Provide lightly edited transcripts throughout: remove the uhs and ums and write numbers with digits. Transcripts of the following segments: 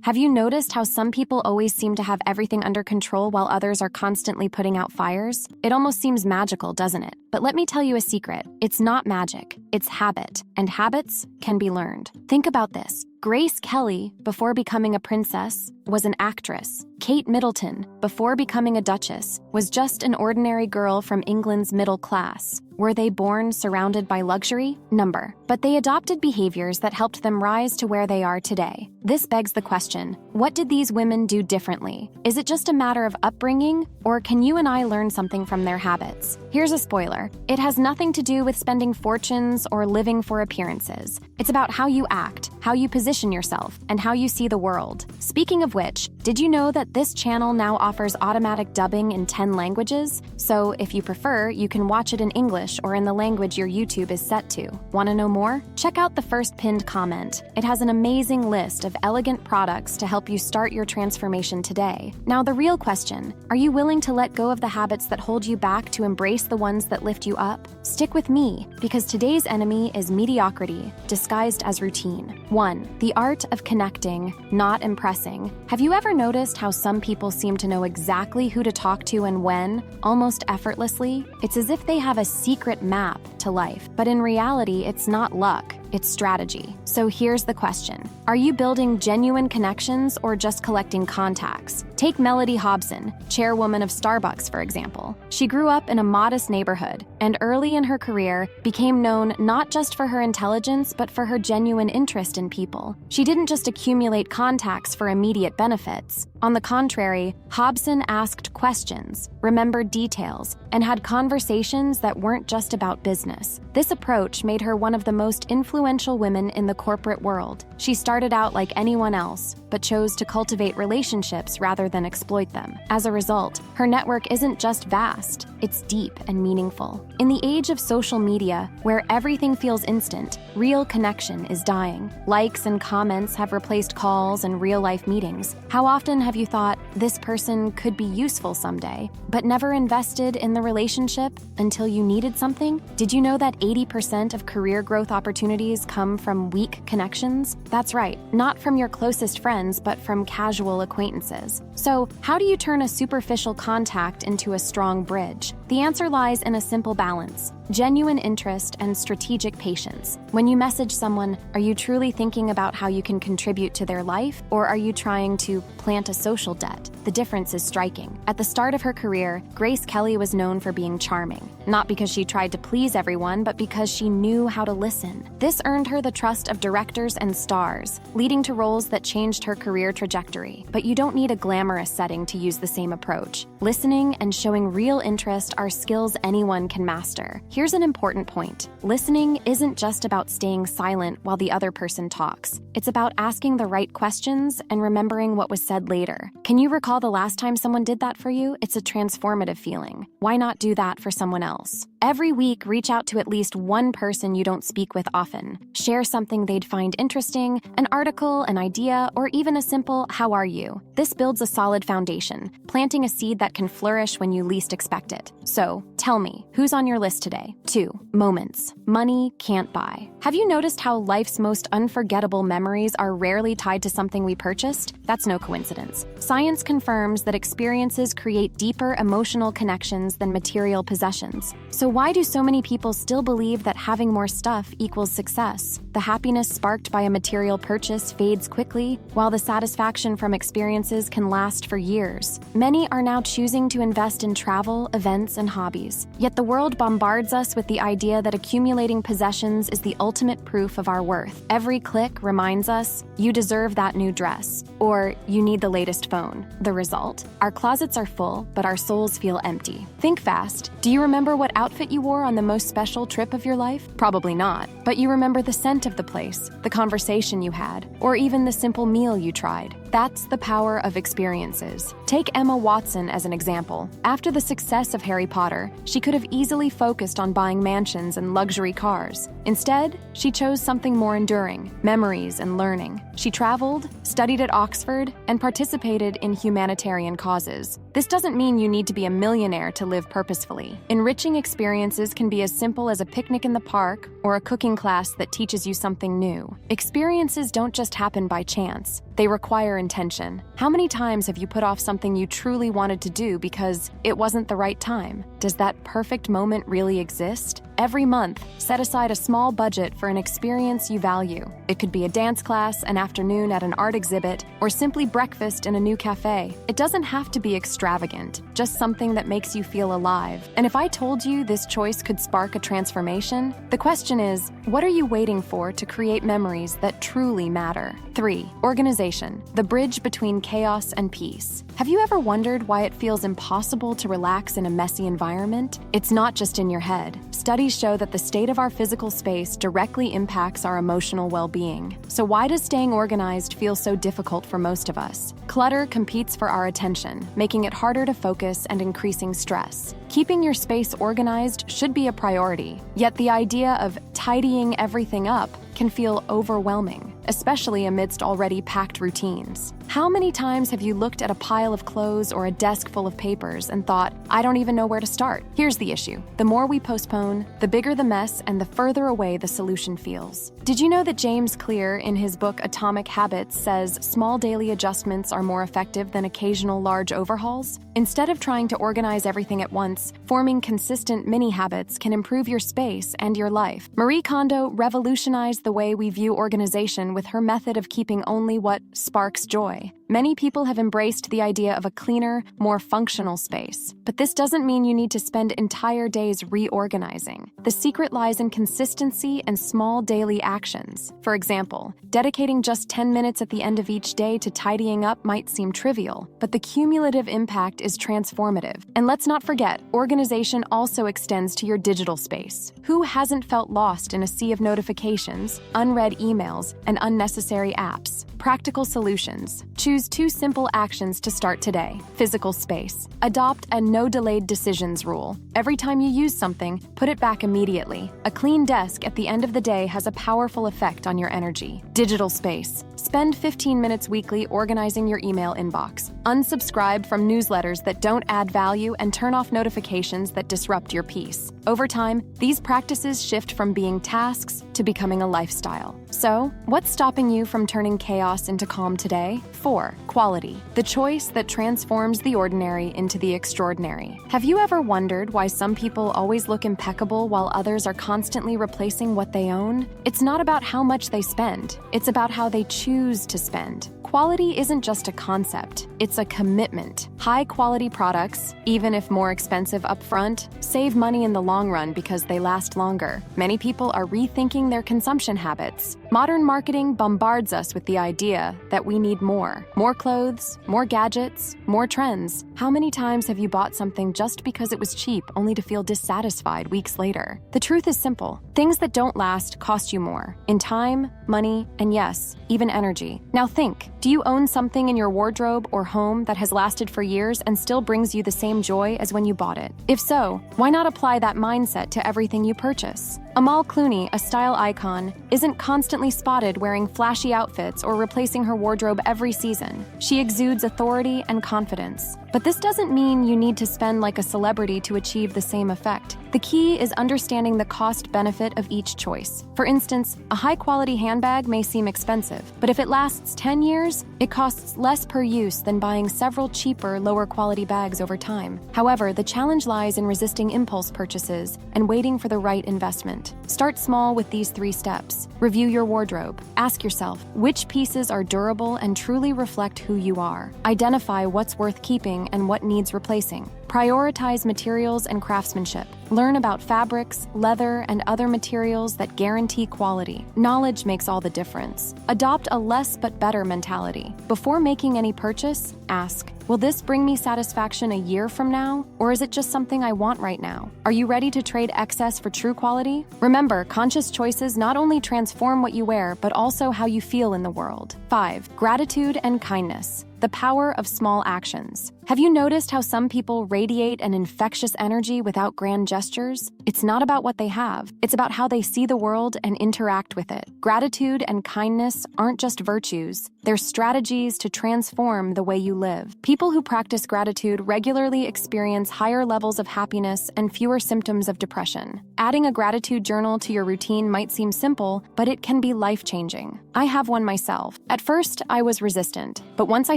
Have you noticed how some people always seem to have everything under control while others are constantly putting out fires? It almost seems magical, doesn't it? But let me tell you a secret. It's not magic. It's habit. And habits can be learned. Think about this. Grace Kelly, before becoming a princess, was an actress. Kate Middleton, before becoming a duchess, was just an ordinary girl from England's middle class. Were they born surrounded by luxury? Number. But they adopted behaviors that helped them rise to where they are today. This begs the question, what did these women do differently? Is it just a matter of upbringing, or can you and I learn something from their habits? Here's a spoiler. It has nothing to do with spending fortunes or living for appearances. It's about how you act, how you position yourself, and how you see the world. Speaking of which, did you know that this channel now offers automatic dubbing in 10 languages? So if you prefer, you can watch it in English or in the language your YouTube is set to. Want to know more? Check out the first pinned comment. It has an amazing list of elegant products to help you start your transformation today. Now the real question, are you willing to let go of the habits that hold you back to embrace the ones that lift you up? Stick with me, because today's enemy is mediocrity, disguised as routine. 1. The art of connecting, not impressing. Have you ever noticed how some people seem to know exactly who to talk to and when, almost effortlessly? It's as if they have a secret map to life, but in reality, it's not luck. It's strategy. So here's the question. Are you building genuine connections or just collecting contacts? Take Melody Hobson, chairwoman of Starbucks, for example. She grew up in a modest neighborhood and early in her career became known not just for her intelligence, but for her genuine interest in people. She didn't just accumulate contacts for immediate benefits. On the contrary, Hobson asked questions, remembered details, and had conversations that weren't just about business. This approach made her one of the most influential women in the corporate world. She started out like anyone else, but chose to cultivate relationships rather than exploit them. As a result, her network isn't just vast, it's deep and meaningful. In the age of social media, where everything feels instant, real connection is dying. Likes and comments have replaced calls and real-life meetings. How often have you thought, this person could be useful someday, but never invested in the relationship until you needed something? Did you know that 80% of career growth opportunities come from weak connections? That's right, not from your closest friends, but from casual acquaintances. So, how do you turn a superficial contact into a strong bridge? The answer lies in a simple balance: genuine interest and strategic patience. When you message someone, are you truly thinking about how you can contribute to their life, or are you trying to plant a social debt? The difference is striking. At the start of her career, Grace Kelly was known for being charming, not because she tried to please everyone, but because she knew how to listen. This earned her the trust of directors and stars, leading to roles that changed her career trajectory. But you don't need a glamorous setting to use the same approach. Listening and showing real interest are skills anyone can master. Here's an important point. Listening isn't just about staying silent while the other person talks. It's about asking the right questions and remembering what was said later. Can you recall the last time someone did that for you? It's a transformative feeling. Why not do that for someone else? Every week, reach out to at least one person you don't speak with often. Share something they'd find interesting, an article, an idea, or even a simple "how are you?" This builds a solid foundation, planting a seed that can flourish when you least expect it. So, tell me, who's on your list today? 2. Moments. Money can't buy. Have you noticed how life's most unforgettable memories are rarely tied to something we purchased? That's no coincidence. Science confirms that experiences create deeper emotional connections than material possessions. So why do so many people still believe that having more stuff equals success? The happiness sparked by a material purchase fades quickly, while the satisfaction from experiences can last for years. Many are now choosing to invest in travel, events, and hobbies. Yet the world bombards us with the idea that accumulating possessions is the ultimate proof of our worth. Every click reminds us, you deserve that new dress, or you need the latest phone. The result? Our closets are full, but our souls feel empty. Think fast. Do you remember what outfit you wore on the most special trip of your life? Probably not. But you remember the scent of the place, the conversation you had, or even the simple meal you tried. That's the power of experiences. Take Emma Watson as an example. After the success of Harry Potter, she could have easily focused on buying mansions and luxury cars. Instead, she chose something more enduring: memories and learning. She traveled, studied at Oxford, and participated in humanitarian causes. This doesn't mean you need to be a millionaire to live purposefully. Enriching experiences can be as simple as a picnic in the park or a cooking class that teaches you something new. Experiences don't just happen by chance. They require intention. How many times have you put off something you truly wanted to do because it wasn't the right time? Does that perfect moment really exist? Every month, set aside a small budget for an experience you value. It could be a dance class, an afternoon at an art exhibit, or simply breakfast in a new cafe. It doesn't have to be extravagant, just something that makes you feel alive. And if I told you this choice could spark a transformation, the question is, what are you waiting for to create memories that truly matter? 3. Organization, the bridge between chaos and peace. Have you ever wondered why it feels impossible to relax in a messy environment? It's not just in your head. Studies show that the state of our physical space directly impacts our emotional well-being. So why does staying organized feel so difficult for most of us? Clutter competes for our attention, making it harder to focus and increasing stress. Keeping your space organized should be a priority, yet the idea of tidying everything up can feel overwhelming, especially amidst already packed routines. How many times have you looked at a pile of clothes or a desk full of papers and thought, I don't even know where to start? Here's the issue. The more we postpone, the bigger the mess and the further away the solution feels. Did you know that James Clear, in his book Atomic Habits, says small daily adjustments are more effective than occasional large overhauls? Instead of trying to organize everything at once, forming consistent mini habits can improve your space and your life. Marie Kondo revolutionized the way we view organization with her method of keeping only what sparks joy. Many people have embraced the idea of a cleaner, more functional space, but this doesn't mean you need to spend entire days reorganizing. The secret lies in consistency and small daily actions. For example, dedicating just 10 minutes at the end of each day to tidying up might seem trivial, but the cumulative impact is transformative. And let's not forget, organization also extends to your digital space. Who hasn't felt lost in a sea of notifications, unread emails, and unnecessary apps? Practical solutions. Choose 2 simple actions to start today. Physical space. Adopt a no-delayed decisions rule. Every time you use something, put it back immediately. A clean desk at the end of the day has a powerful effect on your energy. Digital space. Spend 15 minutes weekly organizing your email inbox. Unsubscribe from newsletters that don't add value and turn off notifications that disrupt your peace. Over time, these practices shift from being tasks to becoming a lifestyle. So, what's stopping you from turning chaos into calm today? 4. Quality, the choice that transforms the ordinary into the extraordinary. Have you ever wondered why some people always look impeccable while others are constantly replacing what they own? It's not about how much they spend, it's about how they choose to spend. Quality isn't just a concept, it's a commitment. High-quality products, even if more expensive upfront, save money in the long run because they last longer. Many people are rethinking their consumption habits. Modern marketing bombards us with the idea that we need more. More clothes, more gadgets, more trends. How many times have you bought something just because it was cheap only to feel dissatisfied weeks later? The truth is simple. Things that don't last cost you more. In time, money, and yes, even energy. Now think, do you own something in your wardrobe or home that has lasted for years and still brings you the same joy as when you bought it? If so, why not apply that mindset to everything you purchase? Amal Clooney, a style icon, isn't constantly spotted wearing flashy outfits or replacing her wardrobe every season. She exudes authority and confidence. But this doesn't mean you need to spend like a celebrity to achieve the same effect. The key is understanding the cost-benefit of each choice. For instance, a high-quality handbag may seem expensive, but if it lasts 10 years, it costs less per use than buying several cheaper, lower-quality bags over time. However, the challenge lies in resisting impulse purchases and waiting for the right investment. Start small with these 3 steps. Review your wardrobe. Ask yourself, which pieces are durable and truly reflect who you are? Identify what's worth keeping and what needs replacing. Prioritize materials and craftsmanship. Learn about fabrics, leather, and other materials that guarantee quality. Knowledge makes all the difference. Adopt a less but better mentality. Before making any purchase, ask, will this bring me satisfaction a year from now? Or is it just something I want right now? Are you ready to trade excess for true quality? Remember, conscious choices not only transform what you wear, but also how you feel in the world. 5. Gratitude and kindness. The power of small actions. Have you noticed how some people radiate an infectious energy without grand gestures? It's not about what they have, it's about how they see the world and interact with it. Gratitude and kindness aren't just virtues, They're strategies to transform the way you live. People who practice gratitude regularly experience higher levels of happiness and fewer symptoms of depression. Adding a gratitude journal to your routine might seem simple, but it can be life-changing. I have one myself. At first, I was resistant, but once I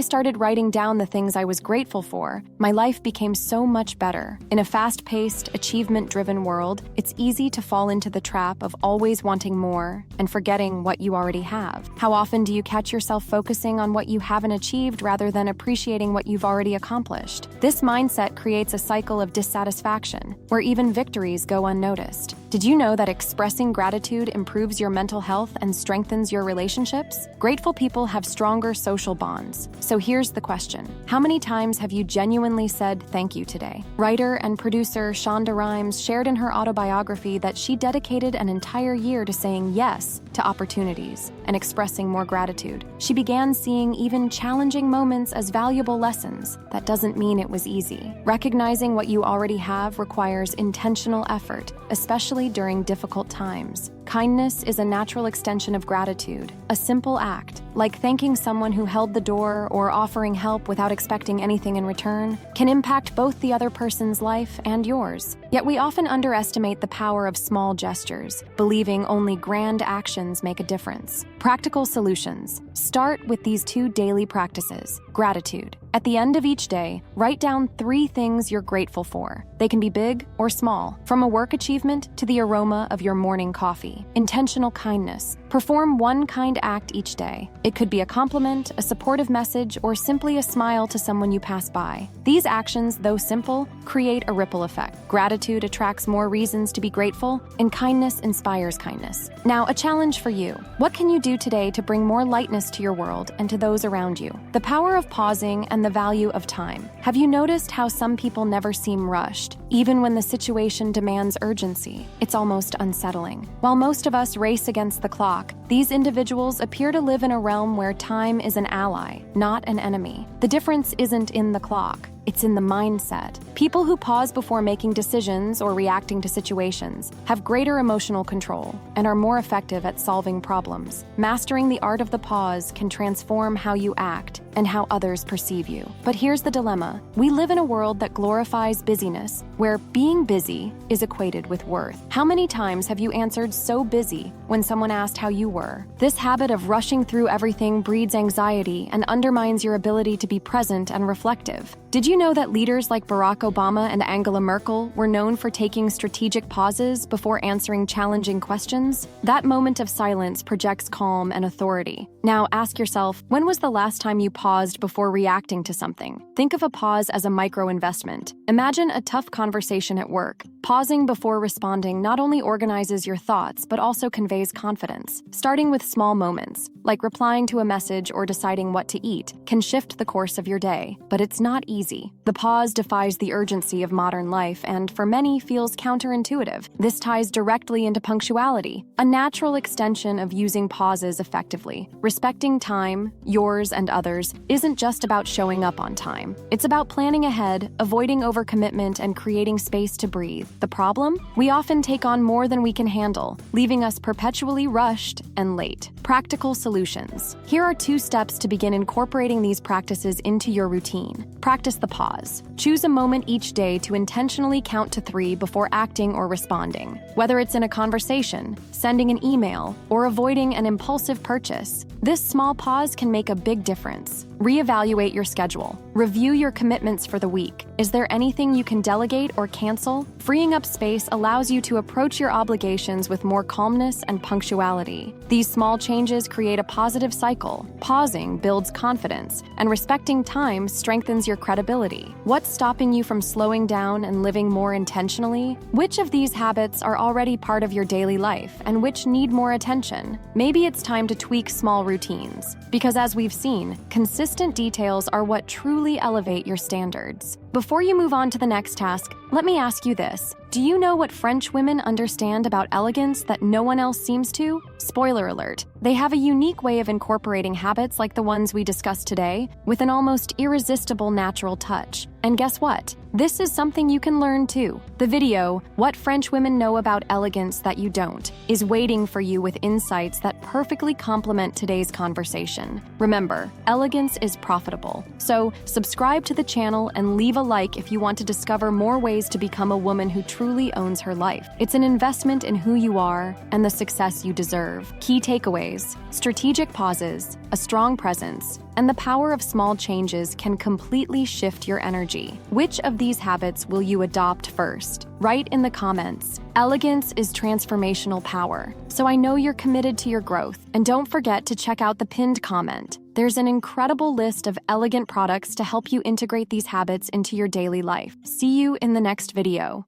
started writing down the things I was grateful for, my life became so much better. In a fast-paced, achievement-driven world, it's easy to fall into the trap of always wanting more and forgetting what you already have. How often do you catch yourself focusing on what you haven't achieved rather than appreciating what you've already accomplished? This mindset creates a cycle of dissatisfaction, where even victories go unnoticed. Did you know that expressing gratitude improves your mental health and strengthens your relationships? Grateful people have stronger social bonds. So here's the question. How many times have you genuinely said thank you today? Writer and producer Shonda Rhimes shared in her autobiography that she dedicated an entire year to saying yes to opportunities and expressing more gratitude. She began seeing even challenging moments as valuable lessons. That doesn't mean it was easy. Recognizing what you already have requires intentional effort, especially during difficult times. Kindness is a natural extension of gratitude. A simple act, like thanking someone who held the door or offering help without expecting anything in return, can impact both the other person's life and yours. Yet we often underestimate the power of small gestures, believing only grand actions make a difference. Practical solutions. Start with these 2 daily practices. Gratitude. At the end of each day, write down 3 things you're grateful for. They can be big or small, from a work achievement to the aroma of your morning coffee. Intentional kindness. Perform one kind act each day. It could be a compliment, a supportive message, or simply a smile to someone you pass by. These actions, though simple, create a ripple effect. Gratitude attracts more reasons to be grateful, and kindness inspires kindness. Now, a challenge for you. What can you do today to bring more lightness to your world and to those around you? The power of pausing and the value of time. Have you noticed how some people never seem rushed, even when the situation demands urgency? It's almost unsettling. While most of us race against the clock, these individuals appear to live in a realm where time is an ally, not an enemy. The difference isn't in the clock. It's in the mindset. People who pause before making decisions or reacting to situations have greater emotional control and are more effective at solving problems. Mastering the art of the pause can transform how you act and how others perceive you. But here's the dilemma. We live in a world that glorifies busyness, where being busy is equated with worth. How many times have you answered so busy when someone asked how you were? This habit of rushing through everything breeds anxiety and undermines your ability to be present and reflective. Did you know that leaders like Barack Obama and Angela Merkel were known for taking strategic pauses before answering challenging questions? That moment of silence projects calm and authority. Now ask yourself, when was the last time you paused before reacting to something? Think of a pause as a micro-investment. Imagine a tough conversation at work. Pausing before responding not only organizes your thoughts, but also conveys confidence. Starting with small moments, like replying to a message or deciding what to eat, can shift the course of your day. But it's not easy. The pause defies the urgency of modern life and, for many, feels counterintuitive. This ties directly into punctuality, a natural extension of using pauses effectively. Respecting time, yours and others, isn't just about showing up on time. It's about planning ahead, avoiding overcommitment, and creating space to breathe. The problem? We often take on more than we can handle, leaving us perpetually rushed and late. Practical solutions. Here are 2 steps to begin incorporating these practices into your routine. Practice the pause. Choose a moment each day to intentionally count to 3 before acting or responding. Whether it's in a conversation, sending an email, or avoiding an impulsive purchase, this small pause can make a big difference. Reevaluate your schedule. Review your commitments for the week. Is there anything you can delegate or cancel? Freeing up space allows you to approach your obligations with more calmness and punctuality. These small changes create a positive cycle. Pausing builds confidence, and respecting time strengthens your credibility. What's stopping you from slowing down and living more intentionally? Which of these habits are already part of your daily life, and which need more attention? Maybe it's time to tweak small routines, because as we've seen, consistent details are what truly elevate your standards. Before you move on to the next task, let me ask you this. Do you know what French women understand about elegance that no one else seems to? Spoiler alert, they have a unique way of incorporating habits like the ones we discussed today with an almost irresistible natural touch. And guess what? This is something you can learn too. The video, What French Women Know About Elegance That You Don't, is waiting for you with insights that perfectly complement today's conversation. Remember, elegance is profitable. So subscribe to the channel and leave a like if you want to discover more ways to become a woman who truly owns her life. It's an investment in who you are and the success you deserve. Key takeaways: strategic pauses, a strong presence, and the power of small changes can completely shift your energy. Which of these habits will you adopt first? Write in the comments. Elegance is transformational power, so I know you're committed to your growth. And don't forget to check out the pinned comment. There's an incredible list of elegant products to help you integrate these habits into your daily life. See you in the next video.